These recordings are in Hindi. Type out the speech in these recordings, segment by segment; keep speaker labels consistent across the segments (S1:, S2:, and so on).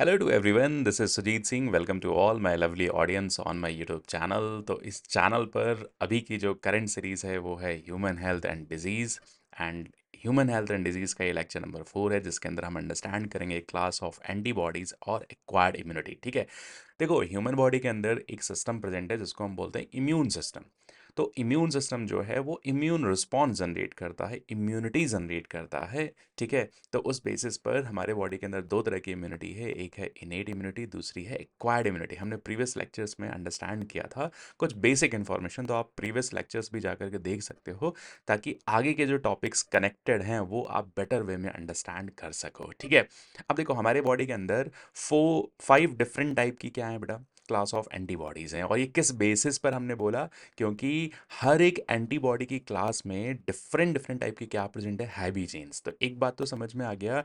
S1: Hello to everyone, this is Sujeet Singh. Welcome to all my lovely audience on my YouTube channel. तो इस चैनल पर अभी की जो करंट सीरीज़ है वो है human health and disease. And human health and disease का ये लेक्चर नंबर 4 है, जिसके अंदर हम अंडरस्टैंड करेंगे क्लास ऑफ एंटीबॉडीज़ और एक्वायर्ड इम्यूनिटी। ठीक है। देखो, ह्यूमन बॉडी के अंदर एक सिस्टम प्रेजेंट है जिसको हम बोलते हैं इम्यून सिस्टम। तो इम्यून सिस्टम जो है वो इम्यून रिस्पॉन्स जनरेट करता है, इम्यूनिटी जनरेट करता है। ठीक है। तो उस बेसिस पर हमारे बॉडी के अंदर दो तरह की इम्यूनिटी है, एक है इनेट इम्यूनिटी, दूसरी है एक्वायर्ड इम्यूनिटी। हमने प्रीवियस लेक्चर्स में अंडरस्टैंड किया था कुछ बेसिक इन्फॉर्मेशन, तो आप प्रीवियस लेक्चर्स भी जा करके देख सकते हो, ताकि आगे के जो टॉपिक्स कनेक्टेड हैं वो आप बेटर वे में अंडरस्टैंड कर सको। ठीक है। अब देखो, हमारे बॉडी के अंदर 5 डिफरेंट टाइप की क्या है बेटा, क्लास ऑफ एंटीबॉडीज़ हैं। और ये किस बेसिस पर हमने बोला, क्योंकि हर एक एंटीबॉडी की क्लास में डिफरेंट डिफरेंट टाइप की क्या प्रेजेंट है, हैवी चेन्स। तो एक बात तो समझ में आ गया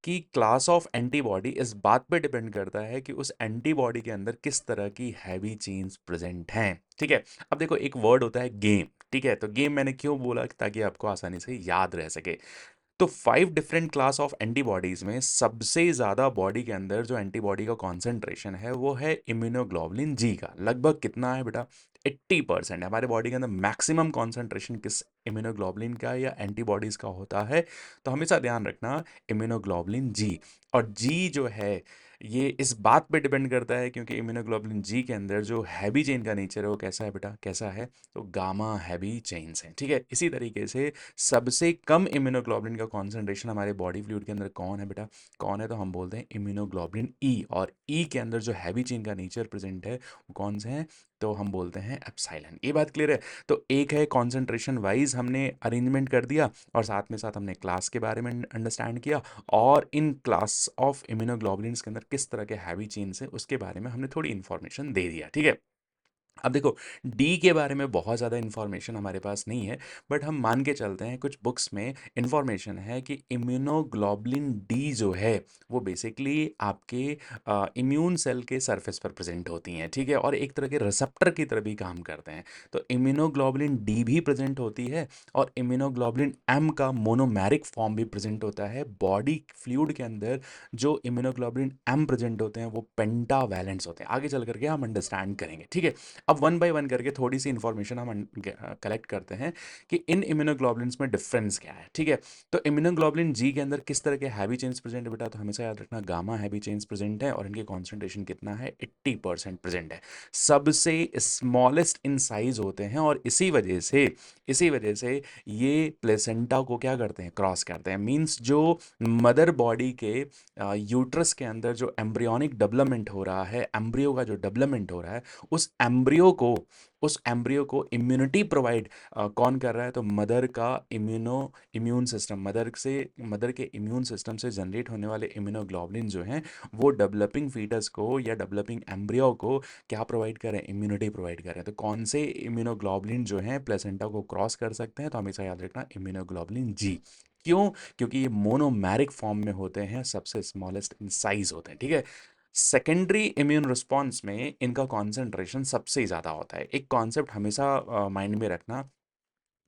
S1: कि क्लास ऑफ एंटीबॉडी इस बात पे डिपेंड करता है कि उस एंटीबॉडी के अंदर किस तरह की हैवी चेन्स प्रेजेंट हैं। ठीक है। अब देखो, एक वर्ड होता है गेम। ठीक है। तो गेम मैंने क्यों बोला, ताकि आपको आसानी से याद रह सके। तो 5 डिफरेंट क्लास ऑफ एंटीबॉडीज में सबसे ज़्यादा बॉडी के अंदर जो एंटीबॉडी का कॉन्सेंट्रेशन है वो है इम्यूनोग्लोबुलिन जी का। लगभग कितना है बेटा, 80% है। हमारे बॉडी के अंदर मैक्सिमम कॉन्सेंट्रेशन किस इम्यूनोग्लोबुलिन का या एंटीबॉडीज़ का होता है। तो हमेशा ध्यान रखना, इम्यूनोग्लोबुलिन जी। और जी जो है ये इस बात पे डिपेंड करता है, क्योंकि इम्यूनोग्लोबुलिन जी के अंदर जो हैवी चेन का नेचर है वो कैसा है बेटा, कैसा है, तो गामा हैवी चेन्स हैं। ठीक है। इसी तरीके से सबसे कम इम्यूनोग्लोबुलिन का कॉन्सेंट्रेशन हमारे बॉडी फ्लूइड के अंदर कौन है बेटा, कौन है, तो हम बोलते हैं इम्यूनोग्लोबुलिन ई। और ई के अंदर जो हैवी चेन का नेचर प्रेजेंट है वो कौन से हैं, तो हम बोलते हैं एप्सिलॉन। ये बात क्लियर है। तो एक है कॉन्सेंट्रेशन वाइज हमने अरेंजमेंट कर दिया, और साथ में साथ हमने क्लास के बारे में अंडरस्टैंड किया, और इन क्लास ऑफ इम्यूनोग्लोबुलिन्स के अंदर किस तरह के हैवी चेन्स है उसके बारे में हमने थोड़ी इन्फॉर्मेशन दे दिया। ठीक है। अब देखो, डी के बारे में बहुत ज़्यादा इन्फॉर्मेशन हमारे पास नहीं है, बट हम मान के चलते हैं कुछ बुक्स में इन्फॉर्मेशन है कि इम्यूनोग्लोबुलिन डी जो है वो बेसिकली आपके इम्यून सेल के सरफेस पर प्रेजेंट होती हैं। ठीक है। और एक तरह के रिसेप्टर की तरह भी काम करते हैं। तो इम्यूनोग्लोबुलिन डी भी प्रेजेंट होती है, और इम्यूनोग्लोबुलिन एम का मोनोमेरिक फॉर्म भी प्रेजेंट होता है। बॉडी फ्लूइड के अंदर जो इम्यूनोग्लोबुलिन एम प्रेजेंट होते हैं वो पेंटावैलेंट्स होते हैं। आगे चल करके हम अंडरस्टैंड करेंगे। ठीक है। अब वन बाय वन करके थोड़ी सी इन्फॉर्मेशन हम कलेक्ट करते हैं कि इन इम्यूनोग्लोबुलिन्स में डिफरेंस क्या है। ठीक है। तो इम्यूनोग्लोबुलिन जी के अंदर किस तरह के हैवी चेन्स प्रेजेंट है बेटा, तो हमेशा याद रखना गामा हैवी चेन्स प्रेजेंट है, और इनके कॉन्सेंट्रेशन कितना है, 80% प्रेजेंट है। सबसे स्मॉलेस्ट इन साइज होते हैं, और इसी वजह से ये प्लेसेंटा को क्या करते हैं, क्रॉस करते हैं। मीन्स जो मदर बॉडी के यूट्रस के अंदर जो एम्ब्रियोनिक डेवलपमेंट हो रहा है, एम्ब्रियो का जो डेवलपमेंट हो रहा है, उस एम्ब्रियो को इम्यूनिटी प्रोवाइड कौन कर रहा है, तो मदर का इम्यून सिस्टम। मदर के इम्यून सिस्टम से जनरेट होने वाले इम्यूनोग्लोबुलिन जो हैं वो डेवलपिंग फीटस को या डेवलपिंग एम्ब्रियो को क्या प्रोवाइड कर रहे हैं, इम्यूनिटी प्रोवाइड कर रहे हैं। तो कौन से इम्यूनोग्लोबुलिन जो हैं प्लेसेंटा को क्रॉस कर सकते हैं, तो हमेशा याद रखना इम्यूनोग्लोबुलिन जी। क्यों? क्योंकि ये मोनोमेरिक फॉर्म में होते हैं, सबसे स्मॉलेस्ट इन साइज होते हैं। ठीक है। सेकेंडरी इम्यून रिस्पॉन्स में इनका कॉन्सेंट्रेशन सबसे ज़्यादा होता है। एक कॉन्सेप्ट हमेशा माइंड में रखना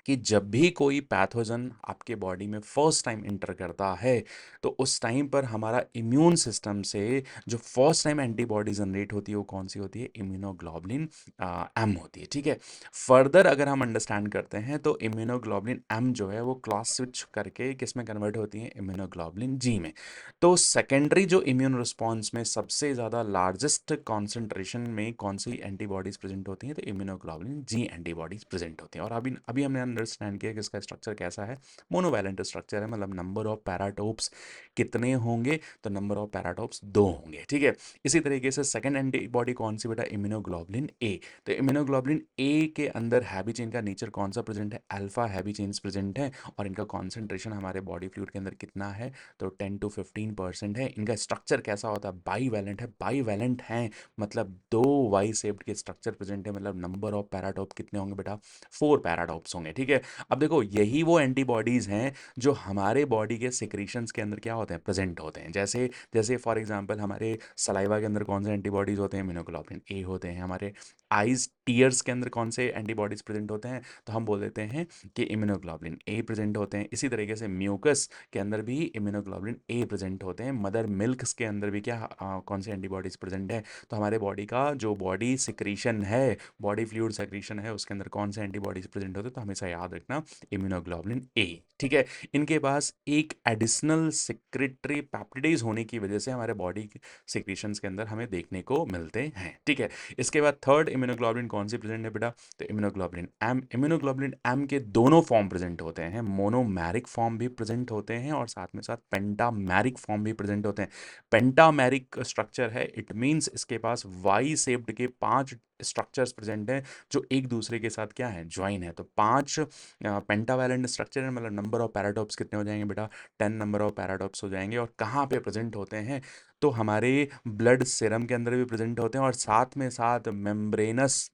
S1: कि जब भी कोई पैथोजन आपके बॉडी में फर्स्ट टाइम इंटर करता है, तो उस टाइम पर हमारा इम्यून सिस्टम से जो फर्स्ट टाइम एंटीबॉडी जनरेट होती है वो कौन सी होती है, इम्यूनोग्लोबुलिन एम होती है। ठीक है। फर्दर अगर हम अंडरस्टैंड करते हैं तो इम्यूनोग्लोबुलिन एम जो है वो क्लास स्विच करके किस में कन्वर्ट होती है, इम्यूनोग्लोबुलिन जी में। तो सेकेंडरी जो इम्यून रिस्पॉन्स में सबसे ज़्यादा लार्जेस्ट कॉन्सेंट्रेशन में कौन सी एंटीबॉडीज़ प्रेजेंट होती हैं, तो इम्यूनोग्लोबुलिन जी अभी प्रेजेंट होती हैं। और अभी अभी हमने अंडरस्टैंड किया कि इसका स्ट्रक्चर कैसा है, मोनोवैलेंट स्ट्रक्चर है। मतलब नंबर ऑफ पैराटोप्स कितने होंगे, तो नंबर ऑफ पैराटोप्स 2 होंगे। ठीक है। इसी तरीके से सेकंड एंटीबॉडी कौन सी बेटा, इम्यूनोग्लोबुलिन ए। तो इम्यूनोग्लोबुलिन ए के अंदर हैवी चेन का नेचर कौन सा प्रेजेंट है, अल्फा हैवी चेन्स प्रेजेंट है, और इनका कॉन्सेंट्रेशन हमारे बॉडी फ्लूइड के अंदर कितना है, तो 10 to 15% है। इनका स्ट्रक्चर कैसा होता है, बाईवैलेंट है। बाईवैलेंट है मतलब 2 वाई शेप्ड के स्ट्रक्चर प्रेजेंट है। मतलब नंबर ऑफ पैराटोप कितने होंगे बेटा, 4 पैराटोप्स होंगे। ठीक है। अब देखो, यही वो एंटीबॉडीज हैं जो हमारे बॉडी के सिक्रीशंस के अंदर क्या होते हैं, प्रेजेंट होते हैं। जैसे जैसे फॉर एग्जांपल हमारे सलाइवा के अंदर कौन से एंटीबॉडीज होते हैं, इम्यूनोग्लोबुलिन ए होते हैं। हमारे आइज टीयर्स के अंदर कौन से एंटीबॉडीज प्रेजेंट होते हैं, तो हम बोल देते हैं कि इम्यूनोग्लोबुलिन ए प्रेजेंट होते हैं। इसी तरीके से म्यूकस के अंदर भी इम्यूनोग्लोबुलिन ए प्रेजेंट होते हैं। मदर मिल्क्स के अंदर भी क्या कौन से एंटीबॉडीज प्रेजेंट है, तो हमारे बॉडी का जो बॉडी सिक्रीशन है, बॉडी फ्लूइड सिक्रीशन है, उसके अंदर कौन से एंटीबॉडीज प्रेजेंट होते हैं, तो हमेशा याद रखना इम्यूनोग्लोबुलिन ए। ठीक है, इनके पास एक एडिशनल सिक्रेटरी पेप्टिडेज होने की वजह से हमारे बॉडी सिक्रीशंस के अंदर हमें देखने को मिलते हैं। ठीक है, इसके बाद थर्ड इम्यूनोग्लोबुलिन कौन सी प्रेजेंट है बेटा, तो इम्यूनोग्लोबुलिन एम। इम्यूनोग्लोबुलिन एम के दोनों फॉर्म प्रेजेंट होते हैं, मोनोमैरिक फॉर्म भी प्रेजेंट होते हैं और साथ में साथ पेंटामैरिक फॉर्म भी प्रेजेंट होते हैं। पेंटामैरिक स्ट्रक्चर है, इट मींस इसके पास वाई शेप्ड के 5 स्ट्रक्चर्स प्रेजेंट हैं जो एक दूसरे के साथ क्या है, ज्वाइन है। तो 5 पेंटावैलेंट स्ट्रक्चर है, मतलब नंबर ऑफ पैराटॉप्स कितने हो जाएंगे बेटा, 10 नंबर ऑफ पैराटॉप्स हो जाएंगे। और कहाँ पे प्रेजेंट होते हैं, तो हमारे ब्लड सीरम के अंदर भी प्रेजेंट होते हैं और साथ में साथ मेम्ब्रेनस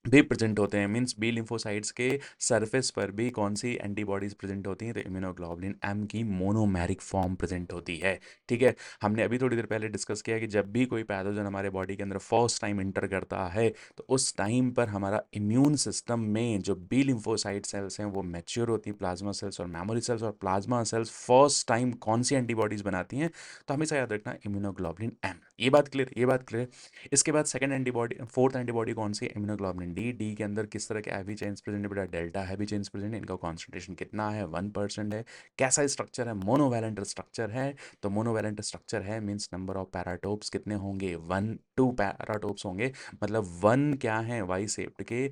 S1: भी प्रेजेंट होते हैं। मींस बी लिम्फोसाइट्स के सरफेस पर भी कौन सी एंटीबॉडीज प्रेजेंट होती हैं, तो इम्यूनोग्लोबुलिन एम की मोनोमेरिक फॉर्म प्रेजेंट होती है। ठीक है, हमने अभी थोड़ी देर पहले डिस्कस किया कि जब भी कोई पैथोजन हमारे बॉडी के अंदर फर्स्ट टाइम इंटर करता है, तो उस टाइम पर हमारा इम्यून सिस्टम में जो बी लिम्फोसाइट सेल्स हैं वो मैच्योर होती हैं, प्लाज्मा सेल्स और मेमोरी सेल्स। और प्लाज्मा सेल्स फर्स्ट टाइम कौन सी एंटीबॉडीज बनाती हैं, तो हमेशा याद रखना इम्यूनोग्लोबुलिन एम। ये बात क्लियर, ये बात क्लियर। इसके बाद सेकंड एंटीबॉडी, फोर्थ एंटीबॉडी कौन सी, इम्यूनोग्लोबुलिन डी। डी के अंदर किस तरह के हैवी चेन्स प्रेजेंट है बेटा, डेल्टा हैवी चेन्स प्रेजेंट है। इनका कॉन्सेंट्रेशन कितना है, 1% है। कैसा स्ट्रक्चर है, मोनोवैलेंट स्ट्रक्चर है। तो मोनोवैलेंट स्ट्रक्चर है मींस नंबर ऑफ पैराटोप्स कितने होंगे, 1 2 पैराटोप्स होंगे, मतलब 1 क्या है, वाई शेप्ड के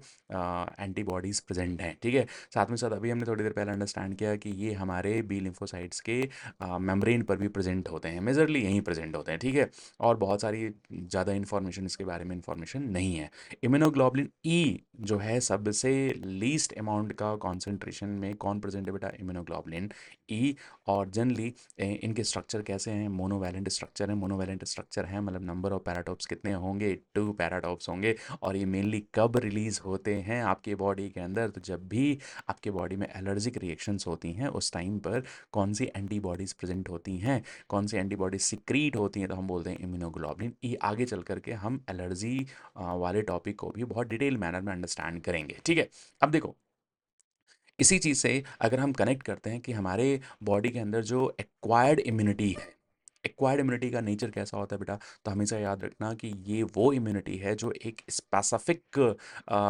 S1: एंटीबॉडीज प्रेजेंट हैं। ठीक है, साथ में साथ अभी हमने थोड़ी देर पहले अंडरस्टैंड किया कि ये हमारे बी लिम्फोसाइट्स के मेम्ब्रेन पर भी प्रेजेंट होते हैं, मेजरली यहीं प्रेजेंट होते हैं। ठीक है, और बहुत सारी ज़्यादा इन्फॉर्मेशन इसके बारे में इन्फॉर्मेशन नहीं है। इम्यूनोग्लोबुलिन ई जो है सबसे लीस्ट अमाउंट का कॉन्सेंट्रेशन में कौन प्रेजेंट है बेटा, इम्यूनोग्लोबुलिन ई। और जनरली इनके स्ट्रक्चर कैसे हैं, मोनोवैलेंट स्ट्रक्चर है। मोनोवैलेंट स्ट्रक्चर है मतलब नंबर ऑफ पैराटॉप्स कितने होंगे, 2 पैराटॉप्स होंगे। और ये मेनली कब रिलीज होते हैं आपके बॉडी के अंदर, तो जब भी आपके बॉडी में एलर्जिक रिएक्शंस होती हैं उस टाइम पर कौन सी एंटीबॉडीज प्रेजेंट होती हैं, कौन सी एंटीबॉडीज सिक्रीट होती हैं, तो हम बोलते हैं इम्यूनोग्लोबुलिन ई। आगे चल करके हम एलर्जी वाले टॉपिक को भी बहुत डिटेल मैनर में अंडरस्टैंड करेंगे। ठीक है, अब देखो इसी चीज़ से अगर हम कनेक्ट करते हैं कि हमारे बॉडी के अंदर जो एक्वायर्ड इम्यूनिटी है, एक्वायर्ड इम्यूनिटी का नेचर कैसा होता है बेटा, तो हमेशा याद रखना कि ये वो इम्यूनिटी है जो एक स्पेसिफिक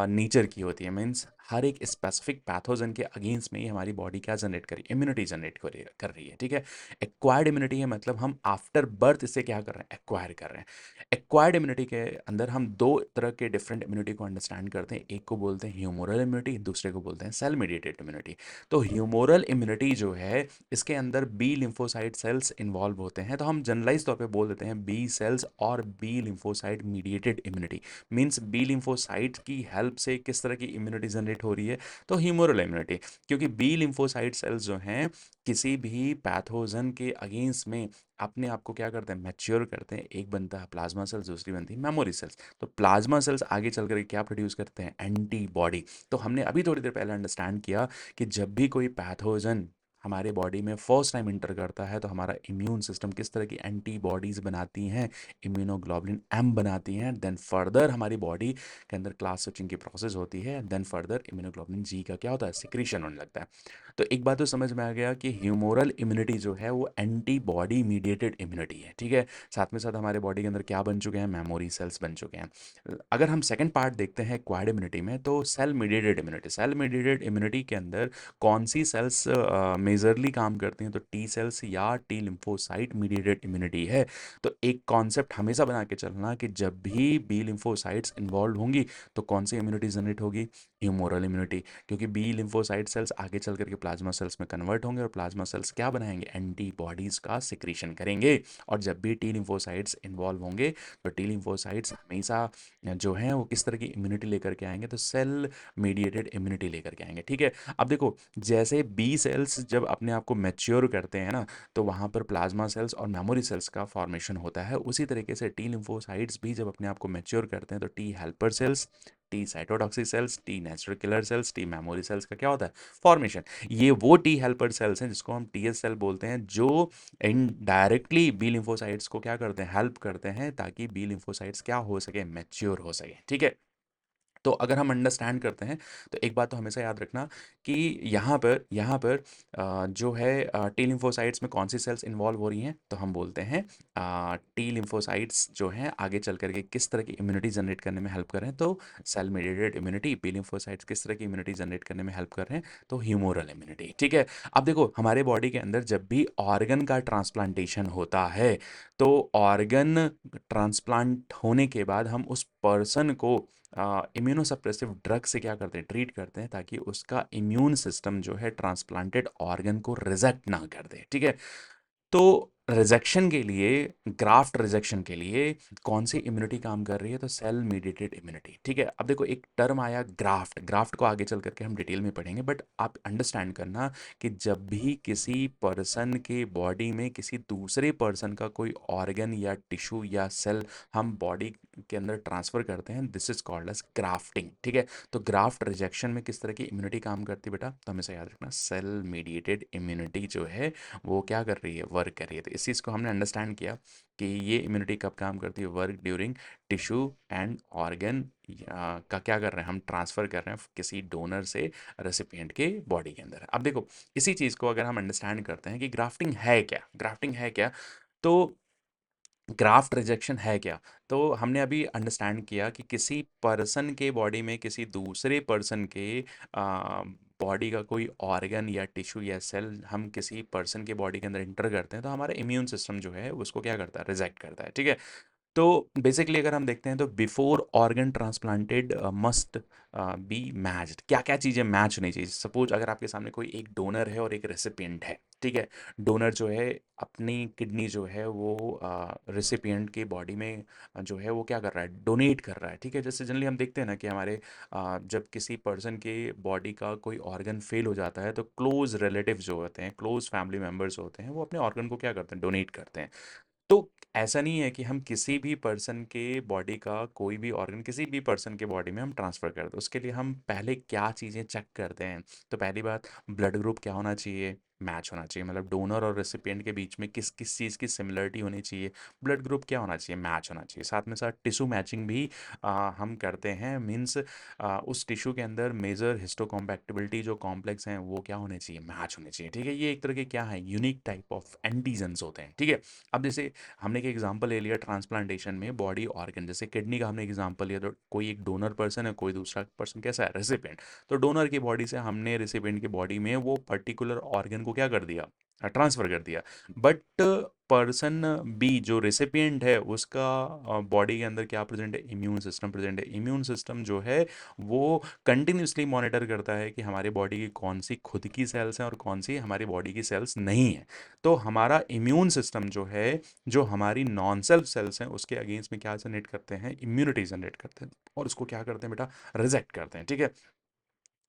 S1: नेचर की होती है। मीन्स हर एक स्पेसिफिक पैथोजन के अगेंस्ट में ही हमारी बॉडी क्या जनरेट करी, इम्यूनिटी जनरेट कर रही है। ठीक है, एक्वायर्ड इम्यूनिटी है मतलब हम आफ्टर बर्थ इससे क्या कर रहे हैं, एक्वायर कर रहे हैं। एक्वायर्ड इम्यूनिटी के अंदर हम दो तरह के डिफरेंट इम्यूनिटी को अंडरस्टैंड करते हैं, एक को बोलते हैं ह्यूमोरल इम्यूनिटी, दूसरे को बोलते हैं सेल मीडिएटेड इम्यूनिटी। तो ह्यूमोरल इम्यूनिटी जो है इसके अंदर बी लिम्फोसाइट सेल्स इन्वॉल्व होते हैं, तो हम जनरलाइज तौर पे बोल देते हैं बी सेल्स और B lymphocyte mediated immunity. Means B lymphocyte की हेल्प से किस तरह की इम्यूनिटी जनरेट हो रही है, तो ह्यूमोरल इम्यूनिटी। क्योंकि बी लिम्फोसाइट सेल्स जो हैं किसी भी पैथोजन के अगेंस्ट में अपने आप को क्या करते हैं, मैच्योर करते हैं। एक बनता है प्लाज्मा सेल्स, दूसरी बनती है मेमोरी सेल्स। तो प्लाज्मा सेल्स आगे चल कर क्या प्रोड्यूस करते हैं, एंटीबॉडी। तो हमने अभी थोड़ी देर पहले अंडरस्टैंड किया कि जब भी कोई पैथोजन हमारे बॉडी में फर्स्ट टाइम इंटर करता है तो हमारा इम्यून सिस्टम किस तरह की एंटीबॉडीज बनाती हैं, इम्यूनोग्लोबुलिन एम बनाती हैं। देन फर्दर हमारी बॉडी के अंदर क्लास स्विचिंग की प्रोसेस होती है, देन फर्दर इम्यूनोग्लोबुलिन जी का क्या होता है, सिक्रीशन होने लगता है। तो एक बात तो समझ में आ गया कि ह्यूमोरल इम्यूनिटी जो है वो एंटीबॉडी मीडिएटेड इम्यूनिटी है। ठीक है, साथ में साथ हमारे बॉडी के अंदर क्या बन चुके हैं, मेमोरी सेल्स बन चुके हैं। अगर हम सेकंड पार्ट देखते हैं एक्वायर्ड इम्यूनिटी में, तो cell mediated immunity. Cell mediated immunity के अंदर कौन सी सेल्स मेजरली काम करती हैं, तो टी सेल्स या टी लिम्फोसाइट मीडिएटेड इम्यूनिटी है। तो एक कॉन्सेप्ट हमेशा बना के चलना कि जब भी बी लिम्फोसाइट्स इन्वॉल्व होंगी तो कौन सी इम्यूनिटी जनरेट होगी, ह्यूमोरल इम्यूनिटी। क्योंकि बी लिम्फोसाइट सेल्स आगे चल करके प्लाज्मा सेल्स में कन्वर्ट होंगे और प्लाज्मा सेल्स क्या बनाएंगे, एंटीबॉडीज का सिक्रीशन करेंगे। और जब भी टी लिम्फोसाइट्स इन्वॉल्व होंगे तो टी लिम्फोसाइट्स हमेशा जो हैं वो किस तरह की इम्यूनिटी लेकर के आएंगे, तो सेल मीडिएटेड इम्यूनिटी लेकर के आएंगे। ठीक है, अब देखो जैसे बी सेल्स जब अपने आप को मैच्योर करते हैं ना, तो वहाँ पर प्लाज्मा सेल्स और मेमोरी सेल्स का फॉर्मेशन होता है। उसी तरीके से टी लिम्फोसाइट्स भी जब अपने आप को मैच्योर करते हैं तो T helper cells, T cytotoxic cells, T natural killer cells, T memory cells का क्या होता है, फॉर्मेशन। ये वो टी हेल्पर सेल्स हैं जिसको हम टीएस सेल बोलते हैं, जो इनडायरेक्टली बी लिम्फोसाइट्स को क्या करते हैं, हेल्प करते हैं ताकि बी लिम्फोसाइट्स क्या हो सके, मैच्योर हो सके। ठीक है, तो अगर हम अंडरस्टैंड करते हैं तो एक बात तो हमेशा याद रखना कि यहाँ पर जो है टी लिम्फोसाइट्स में कौन सी सेल्स इन्वॉल्व हो रही हैं, तो हम बोलते हैं टी लिम्फोसाइट्स जो हैं आगे चल करके किस तरह की इम्यूनिटी जनरेट करने में हेल्प कर रहे हैं, तो cell mediated immunity. B lymphocytes किस तरह की इम्यूनिटी जनरेट करने में हेल्प कर रहे हैं, तो ह्यूमोरल इम्यूनिटी। ठीक है। अब देखो हमारे बॉडी के अंदर जब भी ऑर्गन का ट्रांसप्लांटेशन होता है तो ऑर्गन ट्रांसप्लांट होने के बाद हम उस पर्सन को इम्यूनोसप्रेसिव ड्रग से क्या करते हैं, ट्रीट करते हैं, ताकि उसका इम्यून सिस्टम जो है ट्रांसप्लांटेड ऑर्गन को रिजेक्ट ना कर दे। ठीक है। तो रिजेक्शन के लिए, ग्राफ्ट रिजेक्शन के लिए कौन सी इम्यूनिटी काम कर रही है, तो सेल मीडिएटेड इम्यूनिटी। ठीक है। अब देखो एक टर्म आया ग्राफ्ट, ग्राफ्ट को आगे चल करके हम डिटेल में पढ़ेंगे, बट आप अंडरस्टैंड करना कि जब भी किसी पर्सन के बॉडी में किसी दूसरे पर्सन का कोई ऑर्गन या टिश्यू या सेल हम बॉडी के अंदर ट्रांसफर करते हैं, this is called as grafting. ठीक है। तो ग्राफ्ट रिजेक्शन में किस तरह की इम्यूनिटी काम करती है बेटा, तो हमेशा याद रखना सेल मीडिएटेड इम्यूनिटी जो है वो क्या कर रही है, वर्क कर रही है। तो इस चीज़ को हमने अंडरस्टैंड किया कि ये इम्यूनिटी कब काम करती है, work during tissue and organ का क्या कर रहे हैं, हम ट्रांसफ़र कर रहे हैं किसी डोनर से रेसिपिएंट के बॉडी के अंदर। अब देखो इसी चीज़ को अगर हम अंडरस्टैंड करते हैं कि ग्राफ्टिंग है क्या, ग्राफ्टिंग है क्या, तो ग्राफ्ट रिजेक्शन है क्या, तो हमने अभी अंडरस्टैंड किया कि किसी पर्सन के बॉडी में किसी दूसरे पर्सन के बॉडी का कोई ऑर्गन या टिश्यू या सेल हम किसी पर्सन के बॉडी के अंदर इंटर करते हैं, तो हमारा इम्यून सिस्टम जो है उसको क्या करता है, रिजेक्ट करता है। ठीक है। तो बेसिकली अगर हम देखते हैं तो before organ transplanted must be matched. क्या क्या चीज़ें मैच होनी चाहिए, सपोज अगर आपके सामने कोई एक डोनर है और एक रेसिपिएंट है। ठीक है। डोनर जो है अपनी किडनी जो है वो रेसिपिएंट की बॉडी में जो है वो क्या कर रहा है, डोनेट कर रहा है। ठीक है। जैसे जनरली हम देखते हैं ना कि हमारे जब किसी पर्सन के बॉडी का कोई ऑर्गन फेल हो जाता है तो क्लोज रिलेटिव जो होते हैं, क्लोज फैमिली मेम्बर्स होते हैं, वो अपने ऑर्गन को क्या करते हैं, डोनेट करते हैं। तो ऐसा नहीं है कि हम किसी भी पर्सन के बॉडी का कोई भी ऑर्गन किसी भी पर्सन के बॉडी में हम ट्रांसफ़र कर दें, उसके लिए हम पहले क्या चीज़ें चेक करते हैं। तो पहली बात, ब्लड ग्रुप क्या होना चाहिए, मैच होना चाहिए, मतलब डोनर और रेसिपिएंट के बीच में किस किस चीज़ की सिमिलरिटी होनी चाहिए, ब्लड ग्रुप क्या होना चाहिए, मैच होना चाहिए। साथ में साथ टिश्यू मैचिंग भी हम करते हैं, मीन्स उस टिश्यू के अंदर मेजर हिस्टोकॉम्पैक्टिबिलिटी जो कॉम्प्लेक्स हैं वो क्या होने चाहिए, मैच होने चाहिए। ठीक है। ये एक तरह के क्या है, यूनिक टाइप ऑफ एंटीजन्स होते हैं। ठीक है। अब जैसे हमने एक एग्जांपल ले लिया ट्रांसप्लांटेशन में बॉडी ऑर्गन, जैसे किडनी का हमने एग्जांपल लिया, तो कोई एक डोनर पर्सन है, कोई दूसरा पर्सन कैसा है, रेसिपिएंट। तो डोनर की बॉडी से हमने रेसिपिएंट की बॉडी में वो पर्टिकुलर ऑर्गन को क्या कर दिया, ट्रांसफर कर दिया। बट पर्सन बी जो रेसिपिएंट है उसका बॉडी के अंदर क्या प्रेजेंट है, इम्यून सिस्टम प्रेजेंट है। इम्यून सिस्टम जो है वो कंटिन्यूसली मॉनिटर करता है कि हमारी बॉडी की कौन सी खुद की सेल्स हैं और कौन सी हमारी बॉडी की सेल्स नहीं है। तो हमारा इम्यून सिस्टम जो है, जो हमारी नॉन सेल्फ सेल्स हैं उसके अगेंस्ट में क्या जनरेट करते हैं, इम्यूनिटी जनरेट करते हैं, और उसको क्या करते हैं बेटा, रिजेक्ट करते हैं। ठीक है।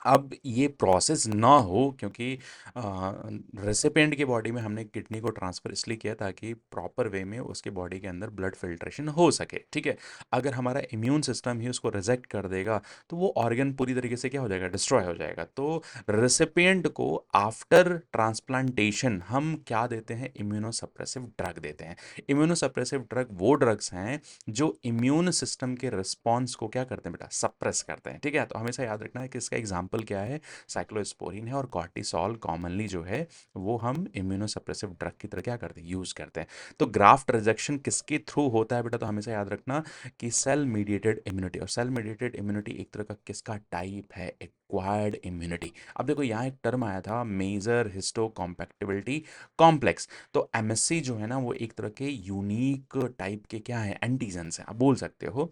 S1: अब ये प्रोसेस ना हो क्योंकि रेसिपिएंट की बॉडी में हमने किडनी को ट्रांसफ़र इसलिए किया ताकि प्रॉपर वे में उसके बॉडी के अंदर ब्लड फिल्ट्रेशन हो सके। ठीक है। अगर हमारा इम्यून सिस्टम ही उसको रिजेक्ट कर देगा तो वो ऑर्गन पूरी तरीके से क्या हो जाएगा, डिस्ट्रॉय हो जाएगा। तो रेसिपिएंट को आफ्टर ट्रांसप्लांटेशन हम क्या देते हैं, इम्यूनोसप्रेसिव ड्रग देते हैं। इम्यूनोसप्रेसिव ड्रग वो ड्रग्स हैं जो इम्यून सिस्टम के रिस्पॉन्स को क्या करते हैं बेटा, सप्रेस करते हैं। ठीक है। तो हमेशा याद रखना है कि इसका एग्जाम्पल क्या है, साइक्लोस्पोरिन है और कॉर्टिसोल कॉमनली जो है वो हम इम्यूनोसप्रेसिव ड्रग की तरह क्या करते हैं, यूज़ करते हैं। तो ग्राफ्ट रिजेक्शन किसके थ्रू होता है बेटा, तो हमेशा याद रखना कि सेल मीडिएटेड इम्यूनिटी। और सेल मीडिएटेड इम्यूनिटी एक तरह का किसका टाइप है, एक्वायर्ड इम्यूनिटी। अब देखो यहाँ एक टर्म आया था, मेजर हिस्टो कॉम्पैक्टिबिलिटी कॉम्प्लेक्स। तो एमएससी जो है ना वो एक तरह के यूनिक टाइप के क्या है, एंटीजन्स हैं, आप बोल सकते हो,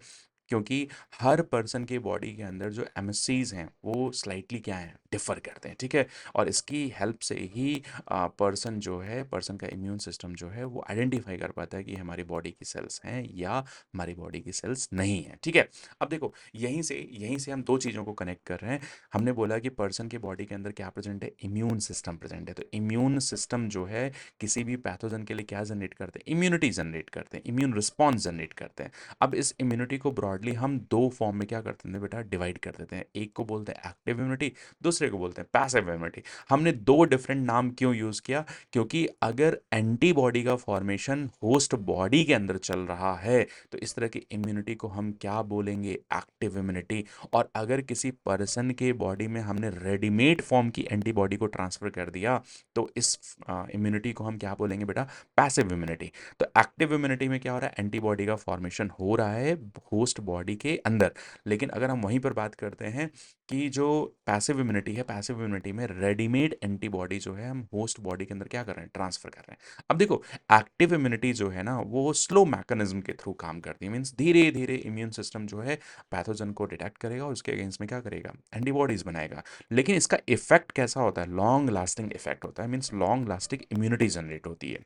S1: क्योंकि हर पर्सन के बॉडी के अंदर जो एमएससीज हैं वो स्लाइटली क्या है, डिफर करते हैं। ठीक है। और इसकी हेल्प से ही पर्सन जो है, पर्सन का इम्यून सिस्टम जो है वो आइडेंटिफाई कर पाता है कि हमारी बॉडी की सेल्स हैं या हमारी बॉडी की सेल्स नहीं है। ठीक है। अब देखो यहीं से हम दो चीज़ों को कनेक्ट कर रहे हैं। हमने बोला कि पर्सन के बॉडी के अंदर क्या प्रेजेंट है, इम्यून सिस्टम प्रेजेंट है। तो इम्यून सिस्टम जो है किसी भी पैथोजन के लिए क्या जनरेट करते हैं, इम्यूनिटी जनरेट करते हैं, इम्यून रिस्पॉन्स जनरेट करते हैं। अब इस इम्यूनिटी को ब्रॉडली ब्रॉडली हम दो फॉर्म में क्या करते हैं बेटा, डिवाइड कर देते हैं। एक को बोलते हैं एक्टिव इम्यूनिटी, दूसरे को बोलते हैं पैसिव इम्यूनिटी। हमने दो डिफरेंट नाम क्यों यूज किया? क्योंकि अगर एंटीबॉडी का फॉर्मेशन होस्ट बॉडी के अंदर चल रहा है तो इस तरह की इम्यूनिटी को हम क्या बोलेंगे, एक्टिव इम्यूनिटी। और अगर किसी पर्सन के बॉडी में हमने रेडीमेड फॉर्म की एंटीबॉडी को ट्रांसफर कर दिया तो इस इम्यूनिटी को हम क्या बोलेंगे बेटा, पैसिव इम्यूनिटी। तो एक्टिव इम्यूनिटी में क्या हो रहा है, एंटीबॉडी का फॉर्मेशन हो रहा है होस्ट बॉडी के अंदर। लेकिन अगर हम वहीं पर बात करते हैं कि जो पैसिव इम्यूनिटी है, पैसिव इम्यूनिटी में रेडीमेड एंटीबॉडी जो है हम होस्ट बॉडी के अंदर क्या कर रहे हैं, ट्रांसफर कर रहे हैं। अब देखो, एक्टिव इम्यूनिटी जो है ना वो स्लो मैकेनिज्म के थ्रू काम करती है। मीन्स धीरे धीरे इम्यून सिस्टम जो है पैथोजन को डिटेक्ट करेगा और उसके अगेंस्ट में क्या करेगा, एंटीबॉडीज बनाएगा। लेकिन इसका इफेक्ट कैसा होता है, लॉन्ग लास्टिंग इफेक्ट होता है। Means long lasting immunity generate होती है।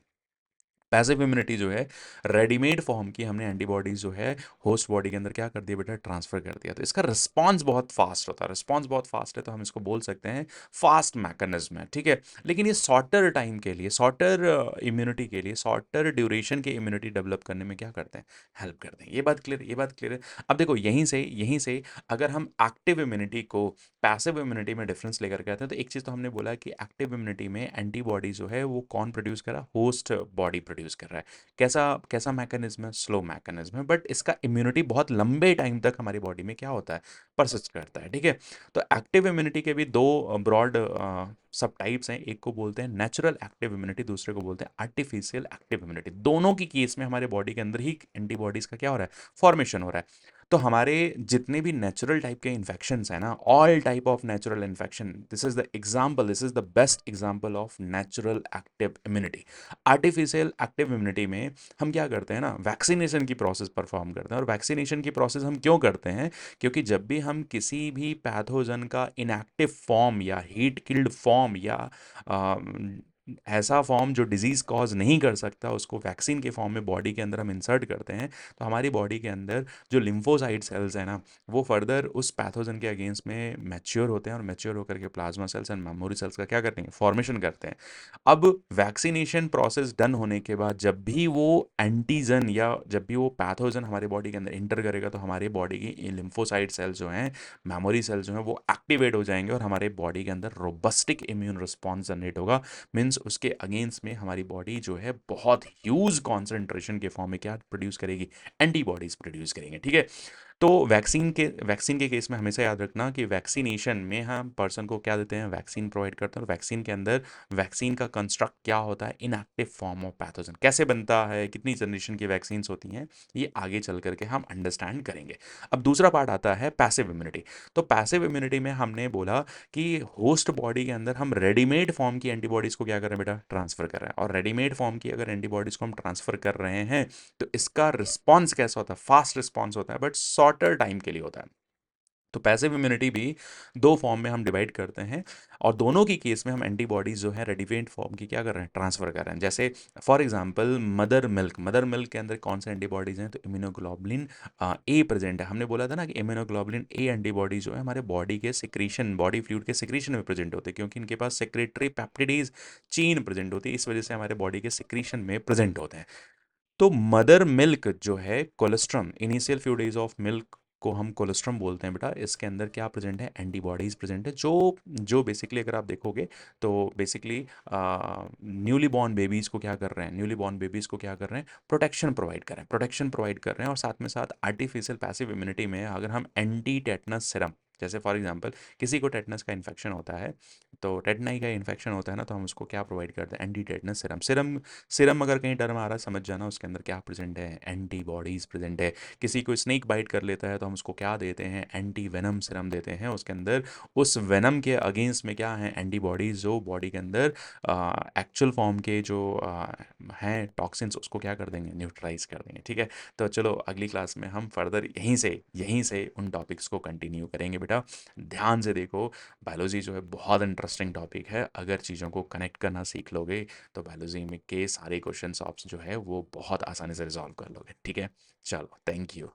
S1: पैसिव इम्यूनिटी जो है, रेडीमेड फॉर्म की हमने एंटीबॉडीज जो है होस्ट बॉडी के अंदर क्या कर दिया बेटा, ट्रांसफर कर दिया। तो इसका रिस्पांस बहुत फास्ट होता है। रिस्पांस बहुत फास्ट है तो हम इसको बोल सकते हैं फास्ट मैकेनिज्म है, ठीक है। लेकिन ये शॉर्टर टाइम के लिए, शॉर्टर इम्यूनिटी के लिए, शॉर्टर ड्यूरेशन के इम्यूनिटी डेवलप करने में क्या करते हैं, हेल्प करते हैं। ये बात क्लियर, ये बात क्लियर है। अब देखो, यहीं से अगर हम एक्टिव इम्यूनिटी को पैसिव इम्यूनिटी में डिफरेंस लेकर के आते हैं तो एक चीज़ तो हमने बोला कि एक्टिव इम्यूनिटी में एंटीबॉडी जो है वो कौन प्रोड्यूस कर रहा है, होस्ट बॉडी प्रोड्यूस कर रहा है। कैसा कैसा मैकेनिज्म है, स्लो मैकेनिज्म है, बट इसका इम्यूनिटी बहुत लंबे टाइम तक हमारी बॉडी में क्या होता है, परसिस्ट करता है, ठीक है। तो एक्टिव इम्यूनिटी के भी दो ब्रॉड सब टाइप्स हैं। एक को बोलते हैं नेचुरल एक्टिव इम्यूनिटी, दूसरे को बोलते हैं आर्टिफिशियल एक्टिव इम्यूनिटी। दोनों की केस में हमारे बॉडी के अंदर ही एंटीबॉडीज का क्या हो रहा है, फॉर्मेशन हो रहा है। तो हमारे जितने भी नेचुरल टाइप के इन्फेक्शंस हैं ना, all type of natural infection, this is the example, this is the best example of natural active immunity. Artificial active immunity में हम क्या करते हैं ना, वैक्सीनेशन की प्रोसेस परफॉर्म करते हैं। और वैक्सीनेशन की प्रोसेस हम क्यों करते हैं, क्योंकि जब भी हम किसी भी पैथोजन का इनएक्टिव फॉर्म या हीट किल्ड फॉर्म या ऐसा फॉर्म जो डिजीज कॉज नहीं कर सकता उसको वैक्सीन के फॉर्म में बॉडी के अंदर हम इंसर्ट करते हैं, तो हमारी बॉडी के अंदर जो लिम्फोसाइट सेल्स हैं ना वो फर्दर उस पैथोजन के अगेंस्ट में मैच्योर होते हैं और मैच्योर होकर के plasma cells and memory cells का क्या करते हैं, फॉर्मेशन करते हैं। अब वैक्सीनेशन प्रोसेस डन होने के बाद जब भी वो एंटीजन या जब भी वो पैथोजन हमारे बॉडी के अंदर इंटर करेगा तो हमारे बॉडी की लिम्फोसाइट सेल्स जो हैं, मेमोरी सेल्स जो हैं, वो एक्टिवेट हो जाएंगे और हमारे बॉडी के अंदर रोबस्टिक इम्यून रिस्पॉन्स जनरेट होगा। मीन्स उसके अगेंस्ट में हमारी बॉडी जो है बहुत ह्यूज कॉन्सेंट्रेशन के फॉर्म में क्या प्रोड्यूस करेगी, एंटीबॉडीज प्रोड्यूस करेंगे, ठीक है। तो वैक्सीन के केस में हमेशा याद रखना कि वैक्सीनेशन में हम पर्सन को क्या देते हैं, वैक्सीन प्रोवाइड करते हैं। और वैक्सीन के अंदर वैक्सीन का कंस्ट्रक्ट क्या होता है, इनएक्टिव फॉर्म ऑफ पैथोजन। कैसे बनता है, कितनी जनरेशन की वैक्सीन होती हैं, ये आगे चल करके हम अंडरस्टैंड करेंगे। अब दूसरा पार्ट आता है पैसिव इम्यूनिटी। तो पैसिव इम्यूनिटी में हमने बोला कि होस्ट बॉडी के अंदर हम रेडीमेड फॉर्म की एंटीबॉडीज को क्या कर रहे हैं बेटा, ट्रांसफर कर रहे हैं। और रेडीमेड फॉर्म की अगर एंटीबॉडीज को हम ट्रांसफर कर रहे हैं तो इसका रिस्पॉन्स कैसा होता है, फास्ट रिस्पॉन्स होता है बट शॉर्टर टाइम के लिए होता है। तो पैसिव इम्यूनिटी भी दो फॉर्म में हम डिवाइड करते हैं और दोनों की केस में हम एंटीबॉडीज जो है रेडीमेड फॉर्म की क्या कर रहे हैं, ट्रांसफर कर रहे हैं। जैसे फॉर एग्जांपल मदर मिल्क के अंदर कौन से एंटीबॉडीज हैं, तो इम्यूनोग्लोबुलिन ए प्रेजेंट है। हमने बोला था ना कि इम्यूनोग्लोबुलिन ए एंटीबॉडी जो है हमारे बॉडी के सिक्रीशन, बॉडी फ्लूइड के सिक्रीशन में प्रेजेंट होते हैं, क्योंकि इनके पास सेक्रेटरी पेप्टिडेज चेन प्रेजेंट होती है, इस वजह से हमारे बॉडी के सिक्रीशन में प्रेजेंट होते हैं। तो मदर मिल्क जो है, colostrum, initial few days of milk को हम कोलेस्ट्रम बोलते हैं बेटा। इसके अंदर क्या प्रेजेंट है, एंटीबॉडीज प्रेजेंट है, जो जो बेसिकली अगर आप देखोगे तो बेसिकली न्यूली बॉर्न बेबीज को क्या कर रहे हैं, न्यूली बॉर्न बेबीज को क्या कर रहे हैं, प्रोटेक्शन प्रोवाइड कर रहे हैं, प्रोटेक्शन प्रोवाइड कर रहे हैं। और साथ में साथ आर्टिफिशियल पैसिव इम्यूनिटी में अगर हम एंटी टेटनस सिरम, जैसे फॉर एग्जांपल किसी को टेटनस का इन्फेक्शन होता है, तो टेटनाई का इन्फेक्शन होता है ना, तो हम उसको क्या प्रोवाइड करते हैं, एंटी टेटनस सिरम। सिरम अगर कहीं टर्म आ रहा है समझ जाना उसके अंदर क्या प्रेजेंट है, एंटीबॉडीज प्रेजेंट है। किसी को स्नेक बाइट कर लेता है तो हम उसको क्या देते हैं, एंटी वेनम सिरम देते हैं। उसके अंदर उस वेनम के अगेंस्ट में क्या है, एंटीबॉडीज जो बॉडी के अंदर एक्चुअल फॉर्म के जो हैं टॉक्सिन्स उसको क्या कर देंगे, न्यूट्रलाइज कर देंगे, ठीक है। तो चलो अगली क्लास में हम फर्दर यहीं से उन टॉपिक्स को कंटिन्यू करेंगे बेटा। ध्यान से देखो, बायोलॉजी जो है बहुत इंटरेस्टिंग टॉपिक है। अगर चीज़ों को कनेक्ट करना सीख लोगे तो बायोलॉजी में के सारे क्वेश्चन ऑप्स जो है वो बहुत आसानी से रिजॉल्व कर लोगे, ठीक है। चलो, थैंक यू।